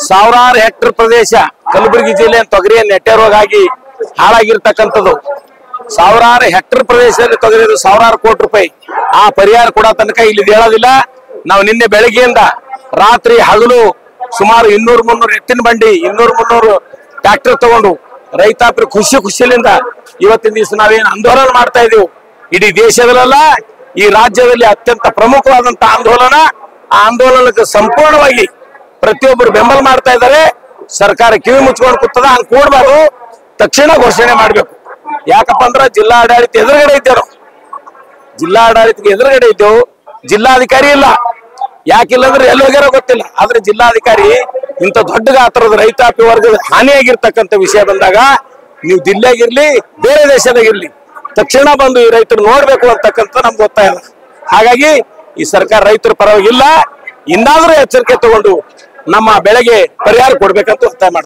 ಸಾವಿರಾರು ಹೆಕ್ಟರ್ ಪ್ರದೇಶ ಕಲಬುರಗಿ ಜಿಲ್ಲೆ ತೊಗರಿಯ ನೆಟ್ಟೆ ರೋಗ ಆಗಿ ಹಾಳಾಗಿರ್ತಕ್ಕಂಥದ್ದು. ಸಾವಿರಾರು ಹೆಕ್ಟರ್ ಪ್ರದೇಶದಲ್ಲಿ ತೊಗರಿದು ಸಾವಿರಾರು ಕೋಟಿ ರೂಪಾಯಿ. ಆ ಪರಿಹಾರ ಕೊಡೋ ತನಕ ಇಲ್ಲಿ ಹೇಳೋದಿಲ್ಲ. ನಾವು ನಿನ್ನೆ ಬೆಳಗ್ಗೆಯಿಂದ ರಾತ್ರಿ ಹಗಲು ಸುಮಾರು 200-300 ಎತ್ತಿನ ಬಂಡಿ 200-300 ಟ್ರಾಕ್ಟರ್ ತಗೊಂಡು ರೈತಾಪರು ಖುಷಿಲಿಂದ ಇವತ್ತಿನ ದಿವಸ ನಾವೇನು ಆಂದೋಲನ ಮಾಡ್ತಾ ಇದೀವಿ. ಇಡೀ ದೇಶದಲ್ಲ ಈ ರಾಜ್ಯದಲ್ಲಿ ಅತ್ಯಂತ ಪ್ರಮುಖವಾದಂತ ಆಂದೋಲನ. ಆ ಆಂದೋಲನಕ್ಕೆ ಸಂಪೂರ್ಣವಾಗಿ ಪ್ರತಿಯೊಬ್ಬರು ಬೆಂಬಲ ಮಾಡ್ತಾ ಇದ್ದಾರೆ. ಸರ್ಕಾರ ಕಿವಿ ಮುಚ್ಕೊಂಡು ಕೂತದ, ಹಂಗ್ ಕೂಡಬಾರ್ದು, ತಕ್ಷಣ ಘೋಷಣೆ ಮಾಡ್ಬೇಕು. ಯಾಕಪ್ಪ ಅಂದ್ರ ಜಿಲ್ಲಾಡಳಿತ ಎದುರುಗಡೆ ಇದ್ದೇವೆ, ಜಿಲ್ಲಾಡಳಿತಕ್ಕೆ ಎದುರುಗಡೆ ಇದ್ದೇವು. ಜಿಲ್ಲಾಧಿಕಾರಿ ಇಲ್ಲ, ಯಾಕಿಲ್ಲ ಅಂದ್ರೆ ಎಲ್ಲಿ ಹೋಗ್ಯಾರೋ ಗೊತ್ತಿಲ್ಲ. ಆದ್ರೆ ಜಿಲ್ಲಾಧಿಕಾರಿ ಇಂಥ ದೊಡ್ಡ ಗಾತ್ರದ ರೈತಾಪಿ ವರ್ಗದ ಹಾನಿಯಾಗಿರ್ತಕ್ಕಂಥ ವಿಷಯ ಬಂದಾಗ ನೀವು ದಿಲ್ಲಿಯಾಗಿರ್ಲಿ ಬೇರೆ ದೇಶದಾಗಿರ್ಲಿ ತಕ್ಷಣ ಬಂದು ಈ ರೈತರು ನೋಡ್ಬೇಕು ಅಂತಕ್ಕಂಥ ನಮ್ಗೆ ಗೊತ್ತಾಗ. ಹಾಗಾಗಿ ಈ ಸರ್ಕಾರ ರೈತರ ಪರವಾಗಿಲ್ಲ, ಇನ್ನಾದ್ರೂ ಎಚ್ಚರಿಕೆ ತಗೊಂಡು ನಮ್ಮ ಬೆಳೆಗೆ ಪರಿಹಾರ ಕೊಡ್ಬೇಕಂತ ಒತ್ತಾಯ ಮಾಡ್ತಾರೆ.